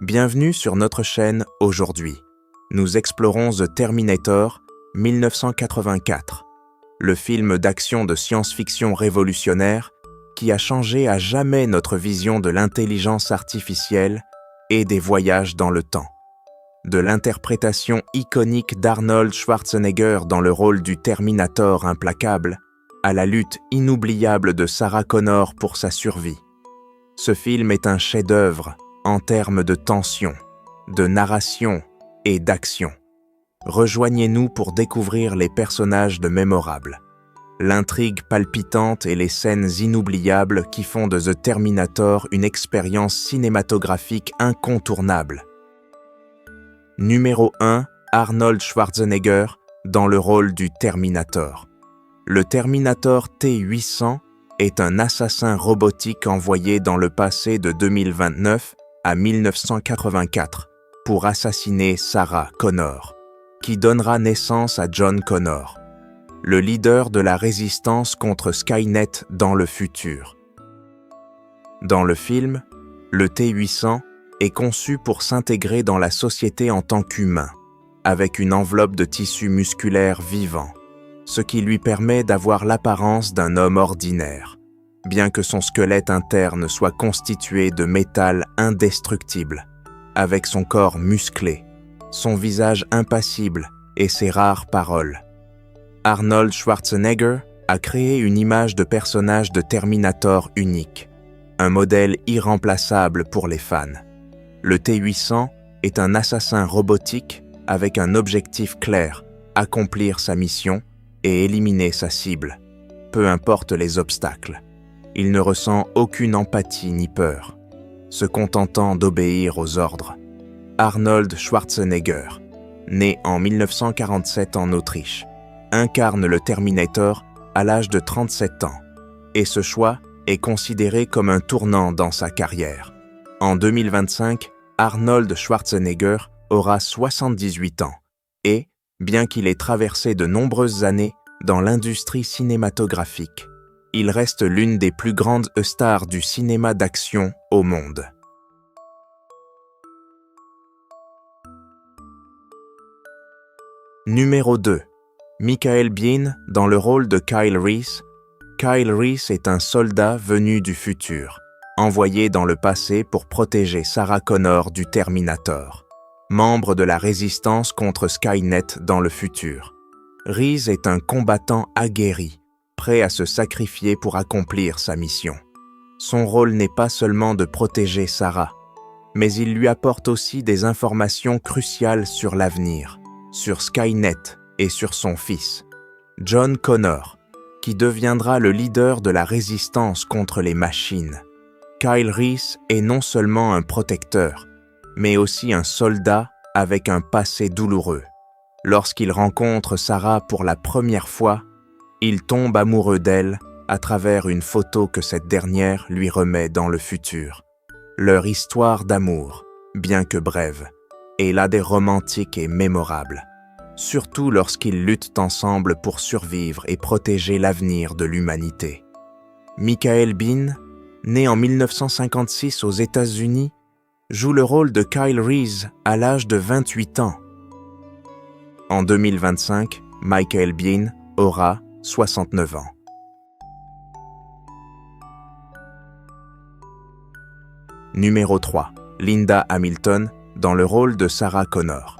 Bienvenue sur notre chaîne aujourd'hui. Nous explorons The Terminator 1984, le film d'action de science-fiction révolutionnaire qui a changé à jamais notre vision de l'intelligence artificielle et des voyages dans le temps. De l'interprétation iconique d'Arnold Schwarzenegger dans le rôle du Terminator implacable, à la lutte inoubliable de Sarah Connor pour sa survie. Ce film est un chef-d'œuvre en termes de tension, de narration et d'action. Rejoignez-nous pour découvrir les personnages de mémorables, l'intrigue palpitante et les scènes inoubliables qui font de The Terminator une expérience cinématographique incontournable. Numéro 1, Arnold Schwarzenegger dans le rôle du Terminator. Le Terminator T-800 est un assassin robotique envoyé dans le passé de 2029 à 1984 pour assassiner Sarah Connor, qui donnera naissance à John Connor, le leader de la résistance contre Skynet dans le futur. Dans le film, le T-800 est conçu pour s'intégrer dans la société en tant qu'humain, avec une enveloppe de tissu musculaire vivant, ce qui lui permet d'avoir l'apparence d'un homme ordinaire, bien que son squelette interne soit constitué de métal indestructible, avec son corps musclé, son visage impassible et ses rares paroles. Arnold Schwarzenegger a créé une image de personnage de Terminator unique, un modèle irremplaçable pour les fans. Le T-800 est un assassin robotique avec un objectif clair, accomplir sa mission et éliminer sa cible, peu importe les obstacles. Il ne ressent aucune empathie ni peur, se contentant d'obéir aux ordres. Arnold Schwarzenegger, né en 1947 en Autriche, incarne le Terminator à l'âge de 37 ans, et ce choix est considéré comme un tournant dans sa carrière. En 2025, Arnold Schwarzenegger aura 78 ans, et, bien qu'il ait traversé de nombreuses années dans l'industrie cinématographique, il reste l'une des plus grandes stars du cinéma d'action au monde. Numéro 2. Michael Biehn dans le rôle de Kyle Reese. Kyle Reese est un soldat venu du futur, envoyé dans le passé pour protéger Sarah Connor du Terminator, membre de la résistance contre Skynet dans le futur. Reese est un combattant aguerri, prêt à se sacrifier pour accomplir sa mission. Son rôle n'est pas seulement de protéger Sarah, mais il lui apporte aussi des informations cruciales sur l'avenir, sur Skynet et sur son fils, John Connor, qui deviendra le leader de la résistance contre les machines. Kyle Reese est non seulement un protecteur, mais aussi un soldat avec un passé douloureux. Lorsqu'il rencontre Sarah pour la première fois, il tombe amoureux d'elle à travers une photo que cette dernière lui remet dans le futur. Leur histoire d'amour, bien que brève, est l'un des romantiques et mémorables, surtout lorsqu'ils luttent ensemble pour survivre et protéger l'avenir de l'humanité. Michael Biehn, né en 1956 aux États-Unis, joue le rôle de Kyle Reese à l'âge de 28 ans. En 2025, Michael Biehn aura 69 ans. Numéro 3. Linda Hamilton dans le rôle de Sarah Connor.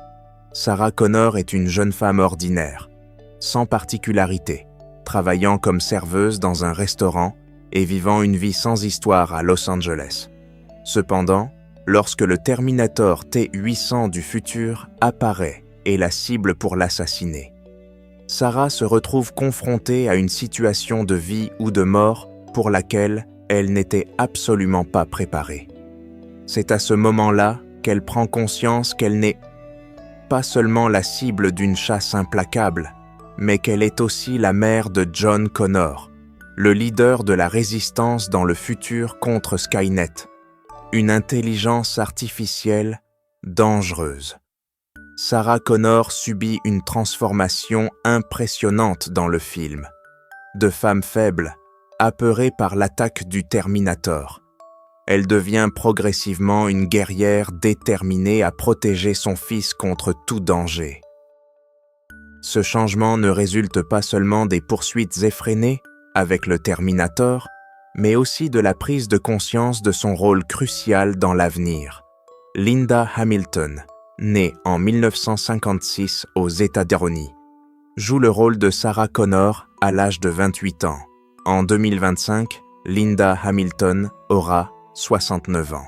Sarah Connor est une jeune femme ordinaire, sans particularité, travaillant comme serveuse dans un restaurant et vivant une vie sans histoire à Los Angeles. Cependant, lorsque le Terminator T-800 du futur apparaît et la cible pour l'assassiner, Sarah se retrouve confrontée à une situation de vie ou de mort pour laquelle elle n'était absolument pas préparée. C'est à ce moment-là qu'elle prend conscience qu'elle n'est pas seulement la cible d'une chasse implacable, mais qu'elle est aussi la mère de John Connor, le leader de la résistance dans le futur contre Skynet, une intelligence artificielle dangereuse. Sarah Connor subit une transformation impressionnante dans le film. De femme faible, apeurée par l'attaque du Terminator, Elle devient progressivement une guerrière déterminée à protéger son fils contre tout danger. Ce changement ne résulte pas seulement des poursuites effrénées avec le Terminator, mais aussi de la prise de conscience de son rôle crucial dans l'avenir. Linda Hamilton, née en 1956 aux États-Unis, joue le rôle de Sarah Connor à l'âge de 28 ans. En 2025, Linda Hamilton aura 69 ans.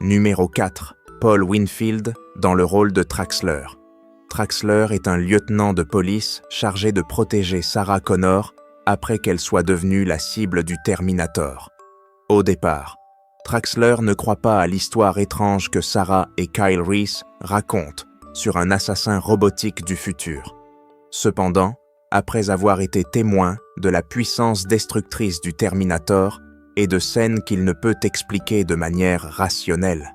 Numéro 4. Paul Winfield dans le rôle de Traxler. Traxler est un lieutenant de police chargé de protéger Sarah Connor après qu'elle soit devenue la cible du Terminator. Au départ, Traxler ne croit pas à l'histoire étrange que Sarah et Kyle Reese racontent sur un assassin robotique du futur. Cependant, après avoir été témoin de la puissance destructrice du Terminator et de scènes qu'il ne peut expliquer de manière rationnelle,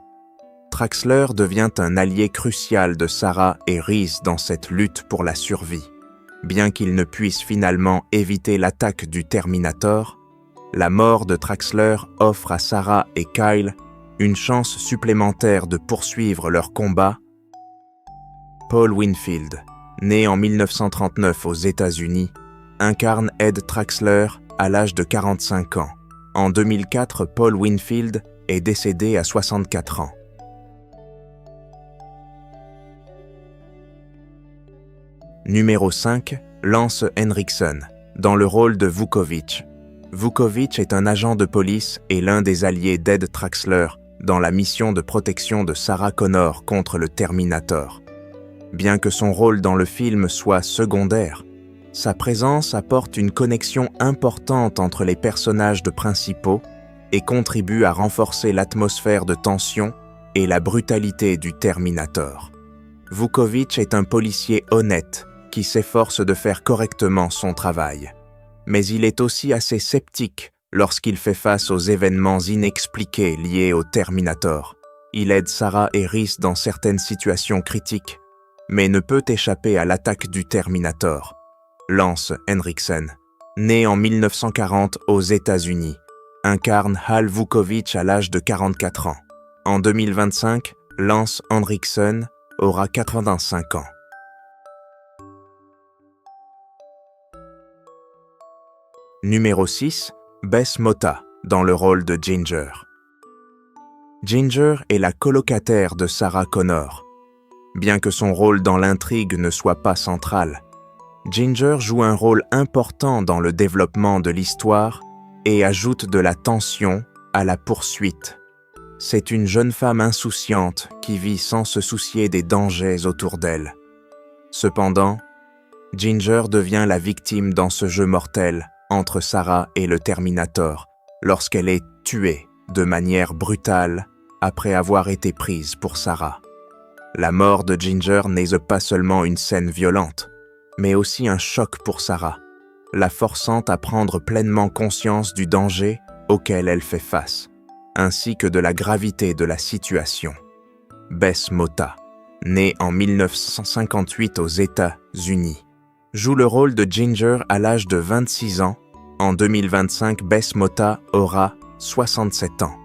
Traxler devient un allié crucial de Sarah et Reese dans cette lutte pour la survie. Bien qu'il ne puisse finalement éviter l'attaque du Terminator, la mort de Traxler offre à Sarah et Kyle une chance supplémentaire de poursuivre leur combat. Paul Winfield, né en 1939 aux États-Unis, incarne Ed Traxler à l'âge de 45 ans. En 2004, Paul Winfield est décédé à 64 ans. Numéro 5. Lance Henriksen, dans le rôle de Vukovich. Vukovich est un agent de police et l'un des alliés d'Ed Traxler dans la mission de protection de Sarah Connor contre le Terminator. Bien que son rôle dans le film soit secondaire, sa présence apporte une connexion importante entre les personnages principaux et contribue à renforcer l'atmosphère de tension et la brutalité du Terminator. Vukovich est un policier honnête qui s'efforce de faire correctement son travail. Mais il est aussi assez sceptique lorsqu'il fait face aux événements inexpliqués liés au Terminator. Il aide Sarah et Reese dans certaines situations critiques, mais ne peut échapper à l'attaque du Terminator. Lance Henriksen, né en 1940 aux États-Unis, incarne Hal Vukovich à l'âge de 44 ans. En 2025, Lance Henriksen aura 85 ans. Numéro 6. Bess Motta, dans le rôle de Ginger. Ginger est la colocataire de Sarah Connor. Bien que son rôle dans l'intrigue ne soit pas central, Ginger joue un rôle important dans le développement de l'histoire et ajoute de la tension à la poursuite. C'est une jeune femme insouciante qui vit sans se soucier des dangers autour d'elle. Cependant, Ginger devient la victime dans ce jeu mortel entre Sarah et le Terminator lorsqu'elle est tuée de manière brutale après avoir été prise pour Sarah. La mort de Ginger n'est pas seulement une scène violente, mais aussi un choc pour Sarah, la forçant à prendre pleinement conscience du danger auquel elle fait face, ainsi que de la gravité de la situation. Bess Motta, née en 1958 aux États-Unis, joue le rôle de Ginger à l'âge de 26 ans. En 2025, Bess Motta aura 67 ans.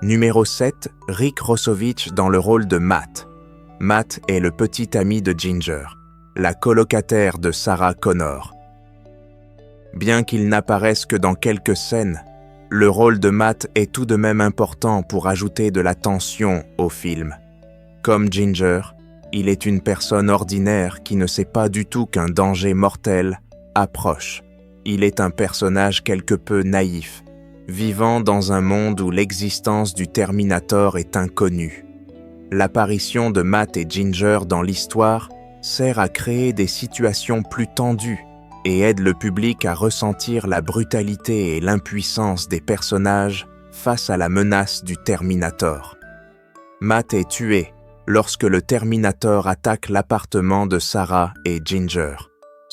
Numéro 7. Rick Rossovich dans le rôle de Matt. Matt est le petit ami de Ginger, la colocataire de Sarah Connor. Bien qu'il n'apparaisse que dans quelques scènes, le rôle de Matt est tout de même important pour ajouter de la tension au film. Comme Ginger, il est une personne ordinaire qui ne sait pas du tout qu'un danger mortel approche. Il est un personnage quelque peu naïf, vivant dans un monde où l'existence du Terminator est inconnue. L'apparition de Matt et Ginger dans l'histoire sert à créer des situations plus tendues et aide le public à ressentir la brutalité et l'impuissance des personnages face à la menace du Terminator. Matt est tué lorsque le Terminator attaque l'appartement de Sarah et Ginger,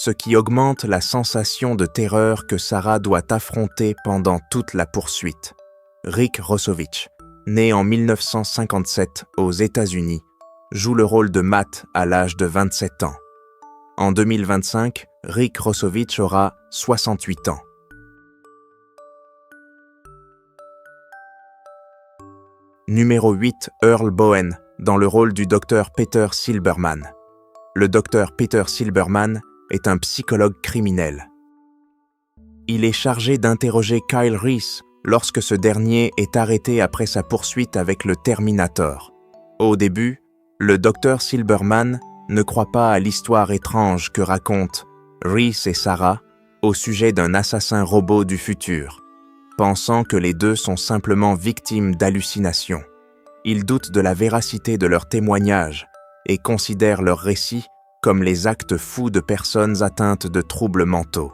ce qui augmente la sensation de terreur que Sarah doit affronter pendant toute la poursuite. Rick Rossovich, né en 1957 aux États-Unis, joue le rôle de Matt à l'âge de 27 ans. En 2025, Rick Rossovich aura 68 ans. Numéro 8, Earl Boen, dans le rôle du Dr Peter Silberman. Le Dr Peter Silberman est un psychologue criminel. Il est chargé d'interroger Kyle Reese lorsque ce dernier est arrêté après sa poursuite avec le Terminator. Au début, le Dr Silberman ne croit pas à l'histoire étrange que racontent Reese et Sarah au sujet d'un assassin robot du futur, pensant que les deux sont simplement victimes d'hallucinations. Il doute de la véracité de leurs témoignages et considère leurs récits comme les actes fous de personnes atteintes de troubles mentaux.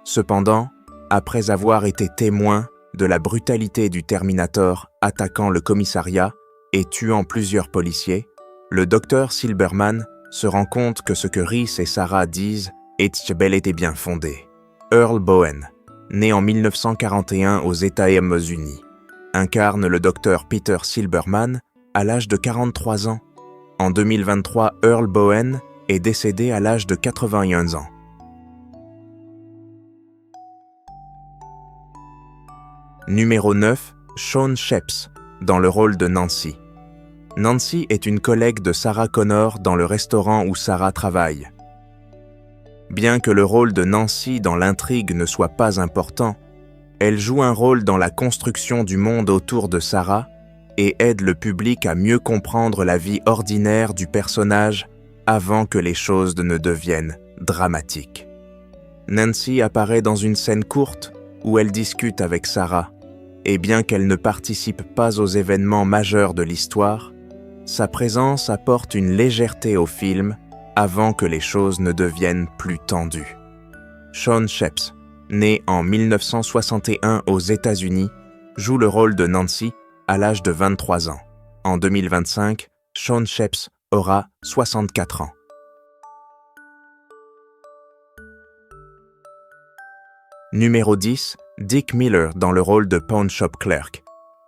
Cependant, après avoir été témoin de la brutalité du Terminator attaquant le commissariat et tuant plusieurs policiers, le Dr Silberman se rend compte que ce que Reese et Sarah disent est bel et bien fondé. Earl Boen, né en 1941 aux États-Unis, incarne le Dr Peter Silberman à l'âge de 43 ans. En 2023, Earl Boen est décédé à l'âge de 81 ans. Numéro 9, Shawn Sheps, dans le rôle de Nancy. Nancy est une collègue de Sarah Connor dans le restaurant où Sarah travaille. Bien que le rôle de Nancy dans l'intrigue ne soit pas important, elle joue un rôle dans la construction du monde autour de Sarah et aide le public à mieux comprendre la vie ordinaire du personnage avant que les choses ne deviennent dramatiques. Nancy apparaît dans une scène courte où elle discute avec Sarah, et bien qu'elle ne participe pas aux événements majeurs de l'histoire, sa présence apporte une légèreté au film avant que les choses ne deviennent plus tendues. Shawn Sheps, né en 1961 aux États-Unis, joue le rôle de Nancy à l'âge de 23 ans. En 2025, Shawn Sheps aura 64 ans. Numéro 10, Dick Miller dans le rôle de Pawn Shop Clerk.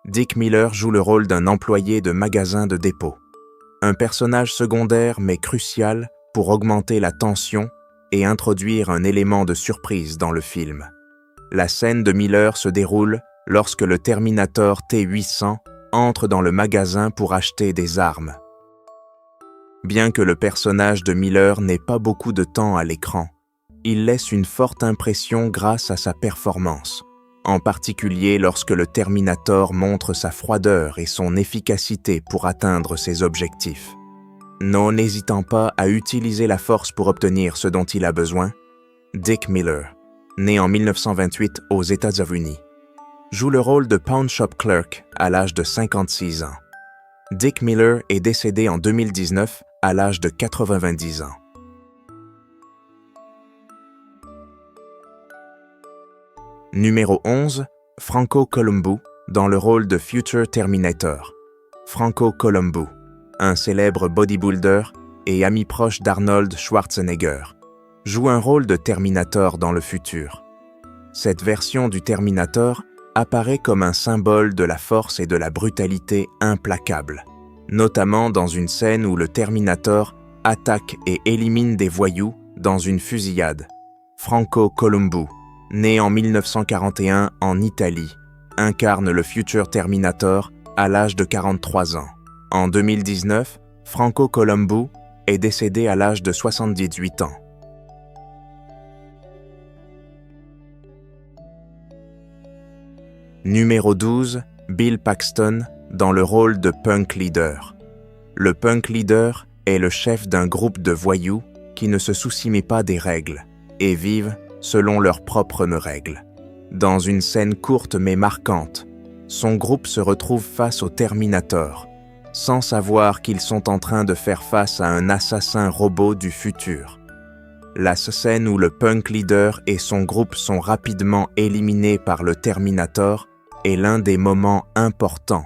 Dick Miller joue le rôle d'un employé de magasin de dépôt. Un personnage secondaire mais crucial pour augmenter la tension et introduire un élément de surprise dans le film. La scène de Miller se déroule lorsque le Terminator T-800 entre dans le magasin pour acheter des armes. Bien que le personnage de Miller n'ait pas beaucoup de temps à l'écran, il laisse une forte impression grâce à sa performance, en particulier lorsque le Terminator montre sa froideur et son efficacité pour atteindre ses objectifs. N'hésitant pas à utiliser la force pour obtenir ce dont il a besoin, Dick Miller, né en 1928 aux États-Unis, joue le rôle de Pawn Shop Clerk à l'âge de 56 ans. Dick Miller est décédé en 2019 à l'âge de 90 ans. Numéro 11, Franco Columbu, dans le rôle de Future Terminator. Franco Columbu, un célèbre bodybuilder et ami proche d'Arnold Schwarzenegger, joue un rôle de Terminator dans le futur. Cette version du Terminator apparaît comme un symbole de la force et de la brutalité implacable, notamment dans une scène où le Terminator attaque et élimine des voyous dans une fusillade. Franco Columbu, né en 1941 en Italie, incarne le Future Terminator à l'âge de 43 ans. En 2019, Franco Columbu est décédé à l'âge de 78 ans. Numéro 12, Bill Paxton, dans le rôle de Punk Leader. Le Punk Leader est le chef d'un groupe de voyous qui ne se soucient pas des règles et vivent selon leurs propres règles. Dans une scène courte mais marquante, son groupe se retrouve face au Terminator, sans savoir qu'ils sont en train de faire face à un assassin robot du futur. La scène où le Punk Leader et son groupe sont rapidement éliminés par le Terminator est l'un des moments importants,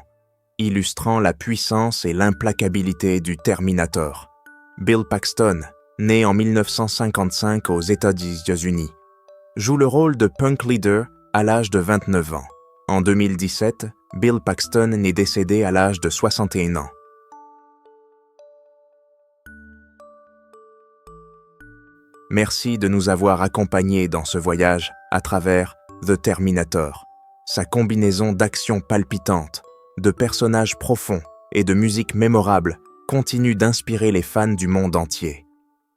illustrant la puissance et l'implacabilité du Terminator. Bill Paxton, né en 1955 aux États-Unis, joue le rôle de Punk Leader à l'âge de 29 ans. En 2017, Bill Paxton est décédé à l'âge de 61 ans. Merci de nous avoir accompagnés dans ce voyage à travers The Terminator. Sa combinaison d'actions palpitantes, de personnages profonds et de musique mémorable continue d'inspirer les fans du monde entier.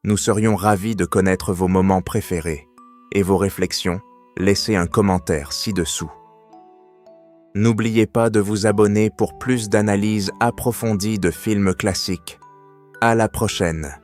Nous serions ravis de connaître vos moments préférés et vos réflexions. Laissez un commentaire ci-dessous. N'oubliez pas de vous abonner pour plus d'analyses approfondies de films classiques. À la prochaine!